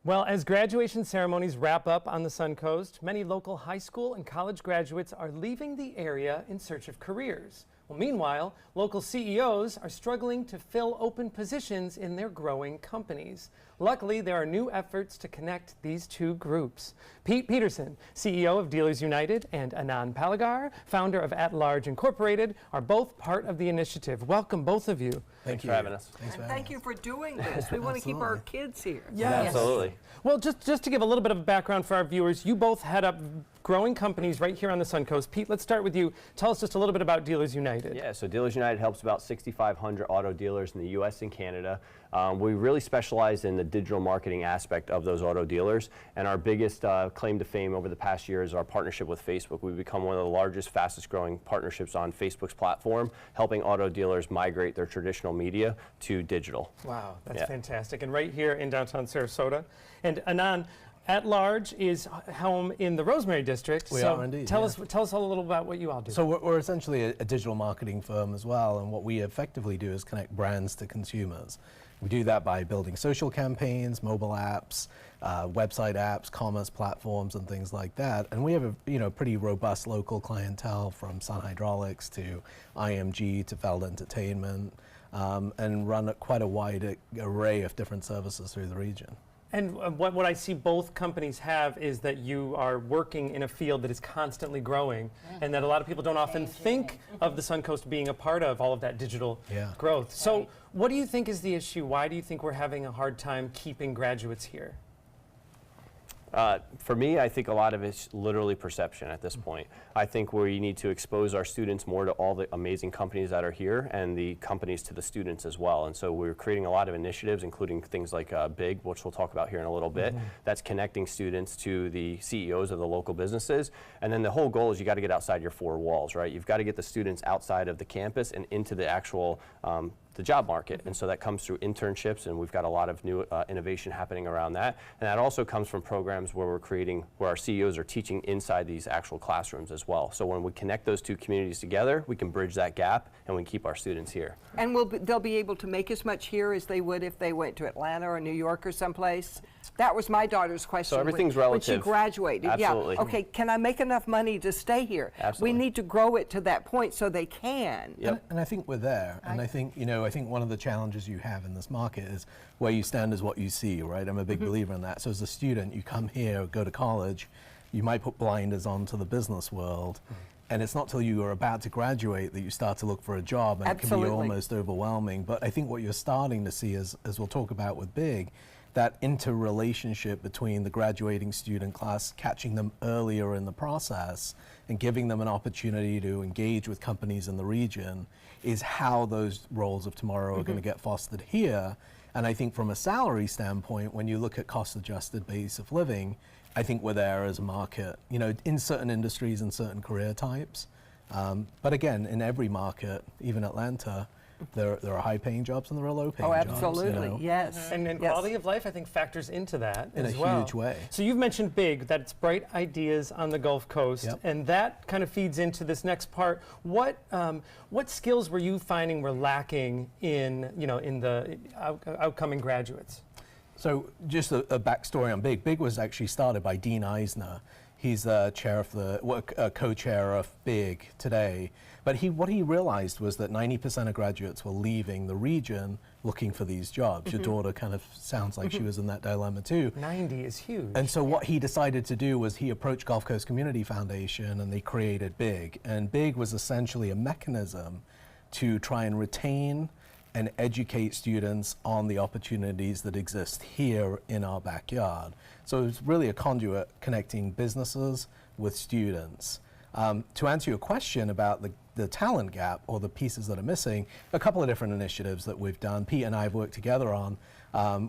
Well, as graduation ceremonies wrap up on the Suncoast, many local high school and college graduates are leaving the area in search of careers. Well, meanwhile, local CEOs are struggling to fill open positions in their growing companies. Luckily, there are new efforts to connect these two groups. Pete Petersen, CEO of Dealers United, and Anand Pallegar, founder of atLarge Incorporated, are both part of the initiative. Welcome, both of you. Thanks for having us. And thank you for doing this. We want to keep our kids here. Yes. Absolutely. Well, just to give a little bit of background for our viewers, you both head up growing companies right here on the Suncoast. Pete, let's start with you. Tell us just a little bit about Dealers United. Yeah, so Dealers United helps about 6,500 auto dealers in the U.S. and Canada. We really specialize in the digital marketing aspect of those auto dealers, and our biggest claim to fame over the past year is our partnership with Facebook. We've become one of the largest, fastest growing partnerships on Facebook's platform, helping auto dealers migrate their traditional media to digital. Wow, that's fantastic. And right here in downtown Sarasota. And Anand, atLarge is home in the Rosemary District. We are indeed. Tell us a little about what you all do. So we're essentially a digital marketing firm as well, and what we effectively do is connect brands to consumers. We do that by building social campaigns, mobile apps, website apps, commerce platforms, and things like that. And we have a pretty robust local clientele, from Sun Hydraulics to IMG to Feld Entertainment, and run quite a wide array of different services through the region. And what I see both companies have is that you are working in a field that is constantly growing, and that a lot of people don't often think of the Suncoast being a part of all of that digital growth. So what do you think is the issue? Why do you think we're having a hard time keeping graduates here? For me, I think a lot of it's literally perception at this point. I think we need to expose our students more to all the amazing companies that are here, and the companies to the students as well. And so we're creating a lot of initiatives, including things like BIG, which we'll talk about here in a little bit, that's connecting students to the CEOs of the local businesses. And then the whole goal is you got to get outside your four walls, right? You've got to get the students outside of the campus and into the actual the job market, and so that comes through internships, and we've got a lot of new innovation happening around that. And that also comes from programs where where our CEOs are teaching inside these actual classrooms as well. So when we connect those two communities together, we can bridge that gap and we can keep our students here. And they'll be able to make as much here as they would if they went to Atlanta or New York or someplace? That was my daughter's question. So everything's relative. When she graduated. Absolutely. Yeah. Okay, can I make enough money to stay here? Absolutely. We need to grow it to that point so they can. Yep. And I think we're there. And I think one of the challenges you have in this market is where you stand is what you see, right? I'm a big believer in that. So as a student, you come here, go to college, you might put blinders on to the business world. And it's not till you are about to graduate that you start to look for a job, and it can be almost overwhelming. But I think what you're starting to see is, as we'll talk about with BIG, that interrelationship between the graduating student class, catching them earlier in the process and giving them an opportunity to engage with companies in the region, is how those roles of tomorrow are going to get fostered here. And I think from a salary standpoint, when you look at cost-adjusted base of living, I think we're there as a market, in certain industries and certain career types. But again, in every market, even Atlanta, there are high-paying jobs and there are low-paying jobs. Oh, absolutely, yes. And quality of life, I think, factors into that in as a well. huge way. So you've mentioned BIG, that it's bright ideas on the Gulf Coast, and that kind of feeds into this next part. What skills were you finding were lacking in the outcoming graduates? So just a backstory on BIG. BIG was actually started by Dean Eisner. He's the chair of co-chair of BIG today. But what he realized was that 90% of graduates were leaving the region looking for these jobs. Your daughter kind of sounds like she was in that dilemma too. 90 is huge. And so what he decided to do was he approached Gulf Coast Community Foundation, and they created BIG. And BIG was essentially a mechanism to try and retain and educate students on the opportunities that exist here in our backyard. So it's really a conduit connecting businesses with students. To answer your question about the talent gap or the pieces that are missing, a couple of different initiatives that we've done. Pete and I have worked together on,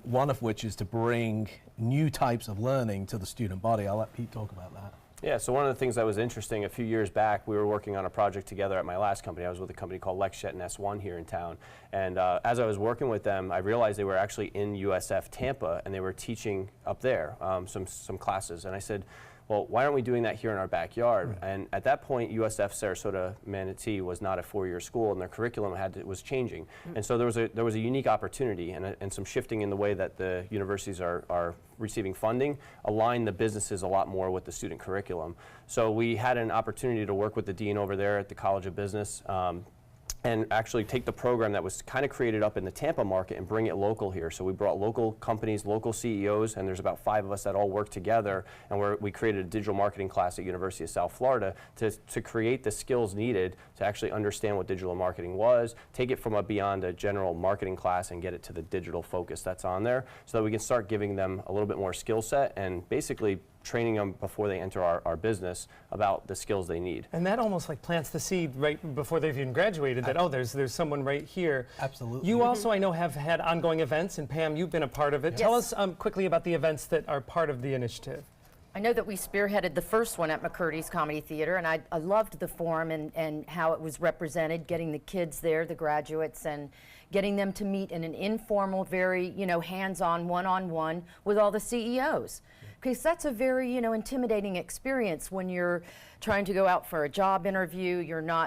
one of which is to bring new types of learning to the student body. I'll let Pete talk about that. Yeah, so one of the things that was interesting, a few years back, we were working on a project together at my last company. I was with a company called Lexjet and S1 here in town. And as I was working with them, I realized they were actually in USF Tampa, and they were teaching up there some classes. And I said, well, why aren't we doing that here in our backyard? And at that point, USF Sarasota-Manatee was not a 4-year school, and their curriculum was changing. And so there was a unique opportunity and some shifting in the way that the universities are receiving funding, align the businesses a lot more with the student curriculum. So we had an opportunity to work with the dean over there at the College of Business, and actually take the program that was kind of created up in the Tampa market and bring it local here. So we brought local companies, local CEOs, and there's about 5 of us that all work together, and we created a digital marketing class at University of South Florida to create the skills needed to actually understand what digital marketing was, take it from beyond a general marketing class and get it to the digital focus that's on there, so that we can start giving them a little bit more skill set and basically training them before they enter our business about the skills they need. And that almost like plants the seed right before they've even graduated that, oh, there's someone right here. Absolutely. You also, I know, have had ongoing events, and Pam, you've been a part of it. Yes. Tell us quickly about the events that are part of the initiative. I know that we spearheaded the first one at McCurdy's Comedy Theater, and I loved the forum and how it was represented, getting the kids there, the graduates, and getting them to meet in an informal, very, hands-on, one-on-one with all the CEOs. Because that's a very, intimidating experience when you're trying to go out for a job interview,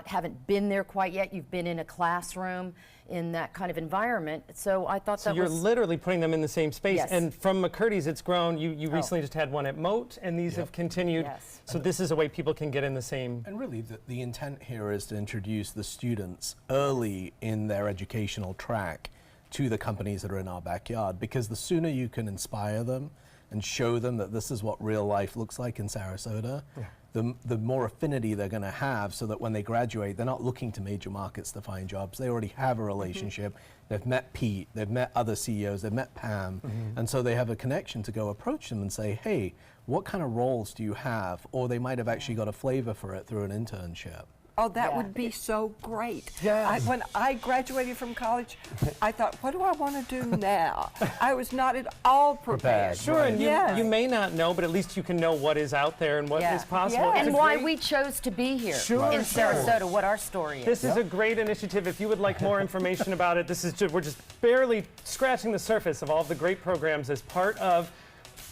haven't been there quite yet, you've been in a classroom in that kind of environment. So I thought So that you're was... literally putting them in the same space. Yes. And from McCurdy's, it's grown. You recently just had one at Moat, and these have continued. Yes. So this is a way people can get in the same. And really, the intent here is to introduce the students early in their educational track to the companies that are in our backyard, because the sooner you can inspire them and show them that this is what real life looks like in Sarasota, the more affinity they're going to have, so that when they graduate, they're not looking to major markets to find jobs. They already have a relationship. They've met Pete, they've met other CEOs, they've met Pam, and so they have a connection to go approach them and say, hey, what kind of roles do you have? Or they might have actually got a flavor for it through an internship. Oh, that Yeah. would be so great. Yes. When I graduated from college, I thought, what do I want to do now? I was not at all prepared. Sure, and Yes. you may not know, but at least you can know what is out there and what Yeah. is possible. Yeah. It's And a why great- we chose to be here Sure, in sure. Sarasota, what our story is. This is a great initiative. If you would like more information about it, we're just barely scratching the surface of all of the great programs as part of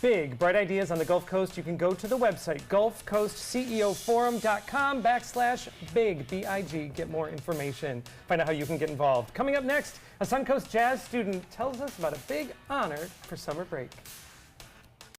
Big Bright Ideas on the Gulf Coast. You can go to the website, gulfcoastceoforum.com/big, B-I-G. Get more information. Find out how you can get involved. Coming up next, a Suncoast Jazz student tells us about a big honor for summer break.